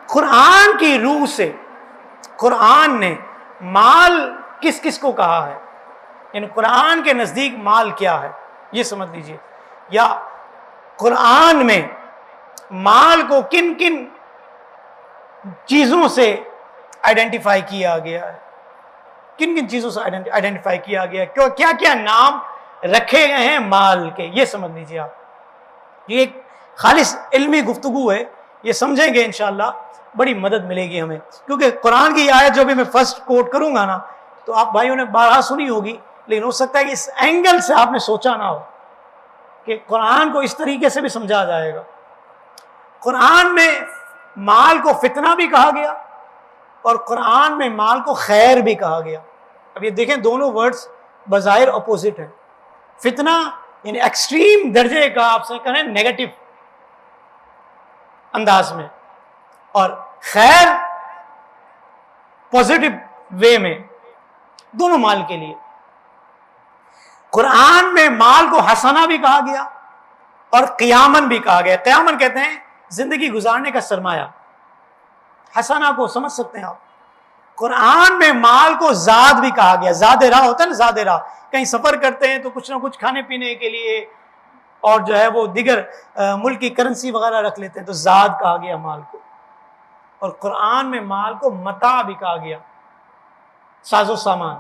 قرآن کی روح سے قرآن نے مال کس کس کو کہا ہے، یعنی قرآن کے نزدیک مال کیا ہے یہ سمجھ لیجئے، یا قرآن میں مال کو کن کن چیزوں سے آئیڈینٹیفائی کیا گیا ہے، کن کن چیزوں سے آئیڈینٹیفائی کیا گیا ہے، کیا کیا نام رکھے گئے ہیں مال کے، یہ سمجھ لیجئے آپ۔ یہ ایک خالص علمی گفتگو ہے، یہ سمجھیں گے انشاءاللہ بڑی مدد ملے گی ہمیں، کیونکہ قرآن کی آیت جو بھی میں فرسٹ کوٹ کروں گا نا تو آپ بھائیوں نے بارہا سنی ہوگی، لیکن ہو سکتا ہے کہ اس اینگل سے آپ نے سوچا نہ ہو کہ قرآن کو اس طریقے سے بھی سمجھا جائے گا۔ قرآن میں مال کو فتنہ بھی کہا گیا اور قرآن میں مال کو خیر بھی کہا گیا۔ اب یہ دیکھیں دونوں ورڈز بظاہر اپوزٹ ہیں، فتنہ یعنی ایکسٹریم درجے کا آپ سے کہیں نیگیٹو انداز میں، اور خیر پوزیٹو وے میں، دونوں مال کے لیے۔ قرآن میں مال کو حسنہ بھی کہا گیا اور قیامن بھی کہا گیا۔ قیامن کہتے ہیں زندگی گزارنے کا سرمایہ، حسنہ کو سمجھ سکتے ہیں آپ۔ قرآن میں مال کو زاد بھی کہا گیا، زاد راہ ہوتا ہے نا، زاد راہ، کہیں سفر کرتے ہیں تو کچھ نہ کچھ کھانے پینے کے لیے اور جو ہے وہ دیگر ملک کی کرنسی وغیرہ رکھ لیتے ہیں، تو زاد کہا گیا مال کو۔ اور قرآن میں مال کو متاع بھی کہا گیا، ساز و سامان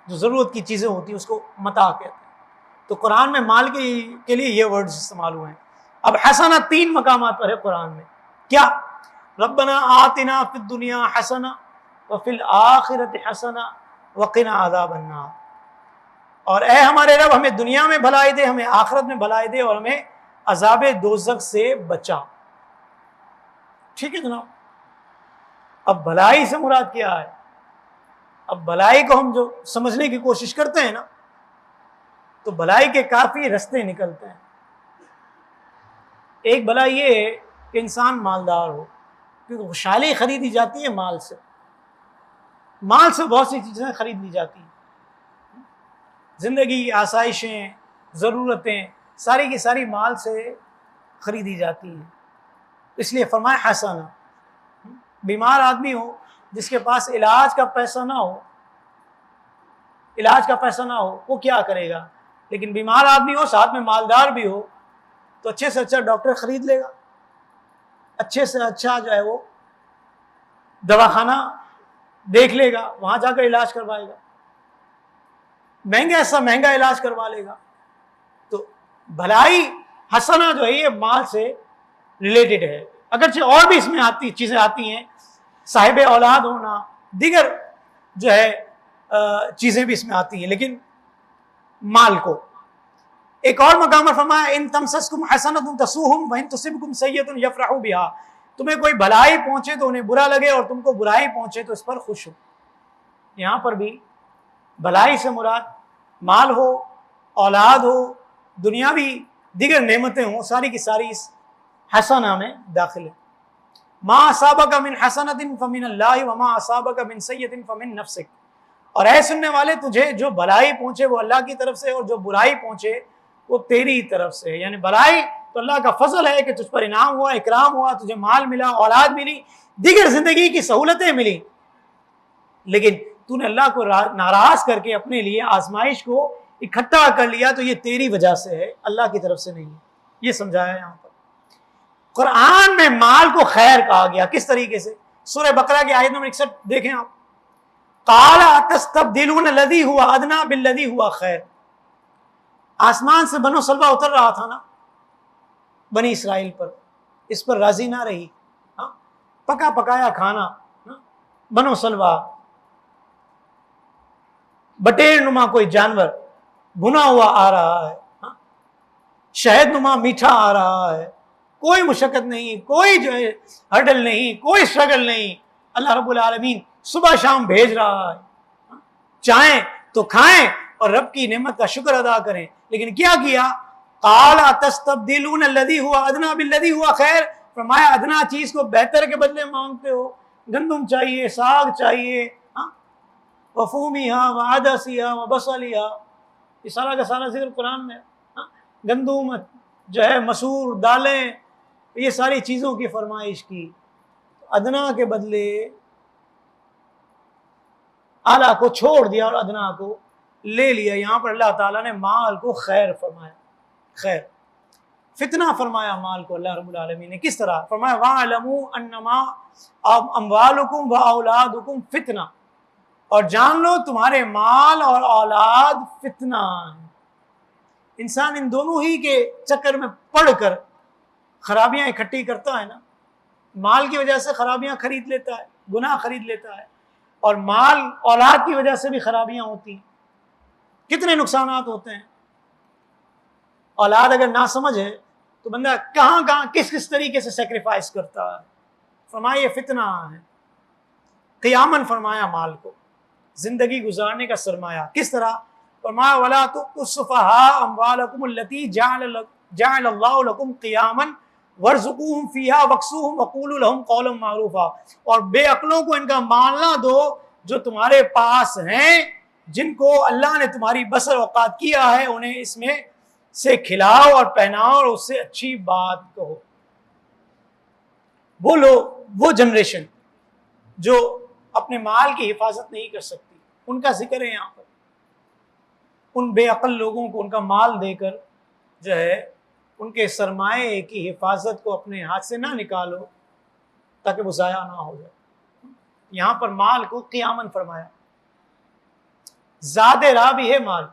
جو ضرورت کی چیزیں ہوتی ہیں اس کو متاع کہتے ہیں۔ تو قرآن میں مال کے لیے یہ ورڈز استعمال ہوئے ہیں۔ اب حسنہ 3 مقامات پر ہے قرآن میں، کیا؟ ربنا آتنا فی الدنیا حسنہ وفی الآخرۃ حسنہ وقنا عذاب النار، اور اے ہمارے رب ہمیں دنیا میں بھلائی دے، ہمیں آخرت میں بھلائی دے، اور ہمیں عذاب دوزخ سے بچا۔ ٹھیک ہے جناب، اب بھلائی سے مراد کیا ہے؟ اب بھلائی کو ہم جو سمجھنے کی کوشش کرتے ہیں نا تو بھلائی کے کافی رستے نکلتے ہیں۔ ایک بھلائی یہ ہے کہ انسان مالدار ہو، کیونکہ خوشحالی خریدی جاتی ہے مال سے، مال سے بہت سی چیزیں خرید لی جاتی ہیں، زندگی، آسائشیں، ضرورتیں ساری کی ساری مال سے خریدی جاتی ہیں۔ اس لیے فرمایا حسنہ، بیمار آدمی ہو جس کے پاس علاج کا پیسہ نہ ہو، علاج کا پیسہ نہ ہو، وہ کیا کرے گا؟ لیکن بیمار آدمی ہو ساتھ میں مالدار بھی ہو تو اچھے سے اچھا ڈاکٹر خرید لے گا، اچھے سے اچھا جو ہے وہ دواخانہ دیکھ لے گا، وہاں جا کر علاج کروائے گا، مہنگا سا مہنگا علاج کروا لے گا۔ تو بھلائی حسنہ جو ہے یہ مال سے ریلیٹڈ ہے، اگرچہ اور بھی اس میں چیزیں آتی ہیں، صاحب اولاد ہونا، دیگر جو ہے چیزیں بھی اس میں آتی ہیں، لیکن مال کو ایک اور مقام پر فرمایا ان تمسسکم حسنۃ تسؤہم وان تصبکم سیئۃ یفرحوا بها، تمہیں کوئی بھلائی پہنچے تو انہیں برا لگے اور تم کو برائی پہنچے تو اس پر خوش ہو۔ یہاں پر بھی بھلائی سے مراد مال ہو، اولاد ہو، دنیاوی دیگر نعمتیں ہوں، ساری کی ساری اس حسنہ میں داخل ہے۔ ما اصابک من حسنۃ فمن اللہ وما اصابک من سیئۃ فمن نفسک، اور اے سننے والے تجھے جو بھلائی پہنچے وہ اللہ کی طرف سے، اور جو برائی پہنچے وہ تیری طرف سے۔ یعنی بھلائی تو اللہ کا فضل ہے کہ تجھ پر انعام ہوا، اکرام ہوا، تجھے مال ملا، اولاد ملی، دیگر زندگی کی سہولتیں ملی، لیکن تو نے اللہ کو ناراض کر کے اپنے لیے آزمائش کو اکٹھا کر لیا تو یہ تیری وجہ سے ہے، اللہ کی طرف سے نہیں ہے۔ یہ سمجھایا یہاں پر۔ قرآن میں مال کو خیر کہا گیا، کس طریقے سے؟ سورہ بقرہ کی آیت نمبر 61 دیکھیں آپ، قال اتستبدلون الذی هو ادنی بالذی هو خیر۔ آسمان سے بنو سلوہ اتر رہا تھا نا بنی اسرائیل پر، اس پر راضی نہ رہی، پکا پکایا کھانا، بنو سلوہ، بٹیر نما کوئی جانور بھنا ہوا آ رہا ہے، شہد نما میٹھا آ رہا ہے، کوئی مشقت نہیں، کوئی جو ہے ہرڈل نہیں، کوئی اسٹرگل نہیں، اللہ رب العالمین صبح شام بھیج رہا ہے، چاہیں تو کھائیں اور رب کی نعمت کا شکر ادا کریں۔ لیکن کیا کیا؟ قال اتستبدلون الذی هو ادنی بالذی هو خیر، فرمایا ادنا چیز کو بہتر کے بدلے مانگتے ہو، گندم چاہیے، ساگ چاہیے، وفومیہا وعدسیہا وبصلیہا، یہ سارا کا سارا ذکر قرآن میں، گندم جو ہے، مسور، دالیں، یہ ساری چیزوں کی فرمائش کی۔ ادنا کے بدلے اعلیٰ کو چھوڑ دیا اور ادنا کو لے لیا. یہاں پر اللہ تعالیٰ نے مال کو خیر فرمایا, خیر. فتنہ فرمایا مال کو اللہ رب العالمین نے. کس طرح فرمایا؟ وَاعْلَمُوا أَنَّمَا أَمْوَالُكُمْ وَأَوْلَادُكُمْ فِتْنَةٌ, اور جان لو تمہارے مال اور اولاد فتنہ ہے. انسان ان دونوں ہی کے چکر میں پڑ کر خرابیاں اکٹھی کرتا ہے نا. مال کی وجہ سے خرابیاں خرید لیتا ہے, گناہ خرید لیتا ہے, اور مال اولاد کی وجہ سے بھی خرابیاں ہوتی ہیں. کتنے نقصانات ہوتے ہیں. اولاد اگر نہ سمجھ ہے تو بندہ کہاں کہاں کس کس طریقے سے سیکریفائس کرتا ہے. فرمایا یہ فتنہ ہے. قیاماً فرمایا مال کو زندگی گزارنے کا سرمایہ. کس طرح فرمایا؟ وَلَا تُؤْتُوا السُّفَهَاءَ أَمْوَالَكُمُ الَّتِي جَعَلَ اللَّهُ لَكُمْ قِيَامًا وَارْزُقُوهُمْ فِيهَا وَاكْسُوهُمْ وَقُولُوا لَهُمْ قَوْلًا مَّعْرُوفًا, اور بے عقلوں کو ان کا مال نہ دو جو تمہارے پاس ہیں, جن کو اللہ نے تمہاری بسر اوقات کیا ہے, انہیں اس میں سے کھلاؤ اور پہناؤ اور اس سے اچھی بات کہو. وہ لوگ وہ جنریشن جو اپنے مال کی حفاظت نہیں کر سکتی, ان کا ذکر ہے یہاں پر. ان بے عقل لوگوں کو ان کا مال دے کر جو ہے ان کے سرمایے کی حفاظت کو اپنے ہاتھ سے نہ نکالو تاکہ وہ ضائع نہ ہو جائے. یہاں پر مال کو قیاماً فرمایا. زاد راہ بھی ہے مال.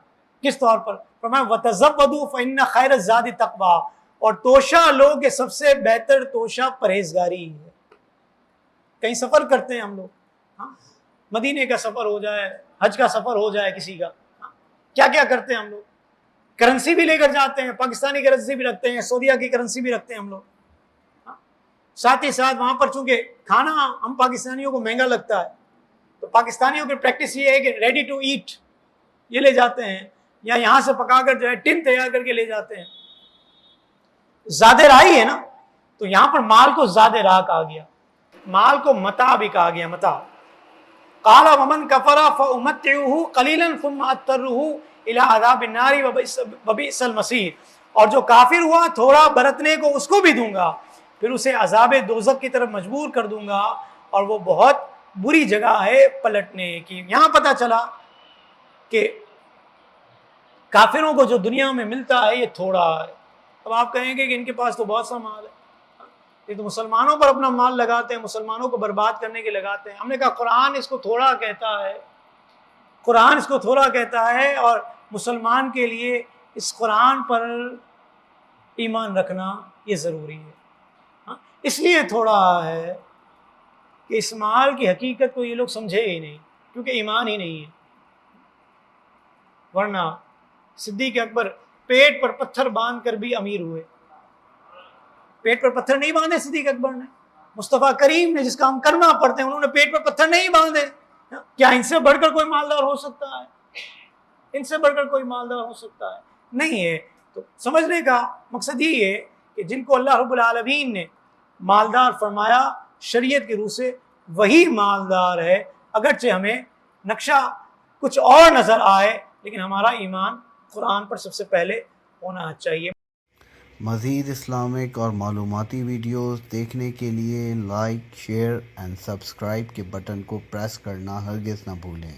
کس طور پر فرمایا؟ وَتَزَوَّدُوا فَإِنَّ خَيْرَ الزَّادِ التَّقْوَىٰ, اور توشہ لو کہ سب سے بہتر توشہ پرہیزگاری ہے. کہیں سفر کرتے ہیں ہم لوگ, مدینے کا سفر ہو جائے, حج کا سفر ہو جائے کسی کا, کیا کیا کرتے ہیں ہم لوگ؟ کرنسی بھی لے کر جاتے ہیں, پاکستانی کرنسی بھی رکھتے ہیں, سعودیہ کی کرنسی بھی رکھتے ہیں ہم لوگ. ساتھ ہی ساتھ وہاں پر چونکہ کھانا ہم پاکستانیوں کو مہنگا لگتا ہے تو پاکستانیوں کی پریکٹس یہ ہے کہ ریڈی ٹو ایٹ یہ لے جاتے ہیں, یا یہاں سے پکا کر جو ہے ٹن تیار کر کے لے جاتے ہیں. زیادہ راہی ہے نا, تو یہاں پر مال کو زیادہ راہ کہا گیا, مال کو متاع بھی کہا گیا. متاع قال ومن کفر فامتعه قلیلا ثم اضطره الى عذاب النار وبئس المصیر, اور جو کافر ہوا تھوڑا برتنے کو اس کو بھی دوں گا, پھر اسے عذاب دوزخ کی طرف مجبور کر دوں گا, اور وہ بہت بری جگہ ہے پلٹنے کی. یہاں پتہ چلا کہ کافروں کو جو دنیا میں ملتا ہے یہ تھوڑا ہے. اب آپ کہیں گے کہ ان کے پاس تو بہت سا مال ہے, یہ تو مسلمانوں پر اپنا مال لگاتے ہیں, مسلمانوں کو برباد کرنے کے لگاتے ہیں. ہم نے کہا قرآن اس کو تھوڑا کہتا ہے, قرآن اس کو تھوڑا کہتا ہے, اور مسلمان کے لیے اس قرآن پر ایمان رکھنا یہ ضروری ہے. اس لیے تھوڑا ہے کہ اس مال کی حقیقت کو یہ لوگ سمجھے ہی نہیں, کیونکہ ایمان ہی نہیں ہے. ورنہ صدیق اکبر پیٹ پر پتھر باندھ کر بھی امیر ہوئے. پیٹ پر پتھر نہیں باندھے صدیق اکبر نے. مصطفیٰ کریم نے جس کا ہم کلمہ پڑھتے ہیں انہوں نے پیٹ پر پتھر نہیں باندھے. کیا ان سے بڑھ کر کوئی مالدار ہو سکتا ہے؟ ان سے بڑھ کر کوئی مالدار ہو سکتا ہے؟ نہیں ہے. تو سمجھنے کا مقصد یہ ہے کہ جن کو اللہ رب العالمین نے مالدار فرمایا شریعت کی روح سے, وہی مالدار ہے. اگرچہ ہمیں نقشہ کچھ اور نظر آئے, لیکن ہمارا ایمان قرآن پر سب سے پہلے ہونا چاہیے. مزید اسلامک اور معلوماتی ویڈیوز دیکھنے کے لیے لائک، شیئر اینڈ سبسکرائب کے بٹن کو پریس کرنا ہرگز نہ بھولیں.